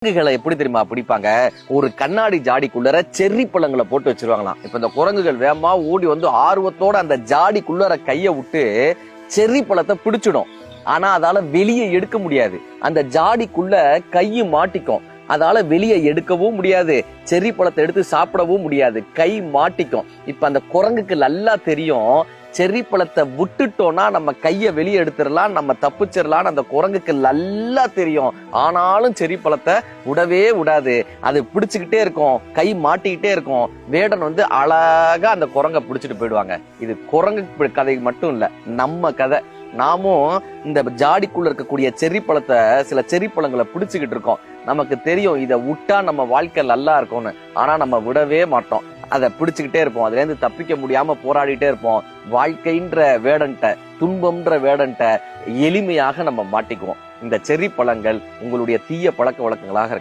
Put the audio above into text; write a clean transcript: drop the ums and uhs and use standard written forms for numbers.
குரங்குகளை எப்படி தெரியுமா பிடிப்பாங்க? ஒரு கண்ணாடி ஜாடிக்குள்ளர செர்ரி பழங்களை போட்டு வச்சிருவாங்களாம். இப்ப இந்த குரங்குகள் வேகமா ஓடி வந்து ஆர்வத்தோட அந்த ஜாடிக்குள்ளர கைய விட்டு செர்ரி பழத்தை பிடிச்சிடும். ஆனா அதால வெளியே எடுக்க முடியாது. அந்த ஜாடிக்குள்ள கையை மாட்டிக்கும். அதால வெளியே எடுக்கவும் முடியாது. செர்ரி பழத்தை எடுத்து சாப்பிடவும் முடியாது. கை மாட்டிக்கும். இப்ப அந்த குரங்குக்கு நல்லா தெரியும், செர்ரி பழத்தை விட்டுட்டோம்னா நம்ம கைய வெளியே எடுத்துடலாம், நம்ம தப்பிச்சிடலாம். அந்த குரங்குக்கு நல்லா தெரியும். ஆனாலும் செர்ரி பழத்தை விடவே விடாது. அது பிடிச்சுக்கிட்டே இருக்கும், கை மாட்டிக்கிட்டே இருக்கும். வேடன் வந்து அழகா அந்த குரங்கை பிடிச்சிட்டு போயிடுவாங்க. இது குரங்கு கதை மட்டும் இல்ல, நம்ம கதை. நாமும் இந்த ஜாடிக்குள்ள இருக்கக்கூடிய செர்ரி பழத்தை, சில செர்ரி பழங்களை பிடிச்சுக்கிட்டு இருக்கோம். நமக்கு தெரியும் இதை விட்டா நம்ம வாழ்க்கை நல்லா இருக்கும்னு. ஆனா நம்ம விடவே மாட்டோம். அதை பிடிச்சுக்கிட்டே இருப்போம். அதுல இருந்து தப்பிக்க முடியாம போராடிட்டே இருப்போம். வாழ்க்கைன்ற வேடன்ட்ட, துன்பம்ன்ற வேடன்ட்ட எளிமையாக நம்ம மாட்டிக்குவோம். இந்த செர்ரி பழங்கள் உங்களுடைய தீய பழக்க வழக்கங்களாக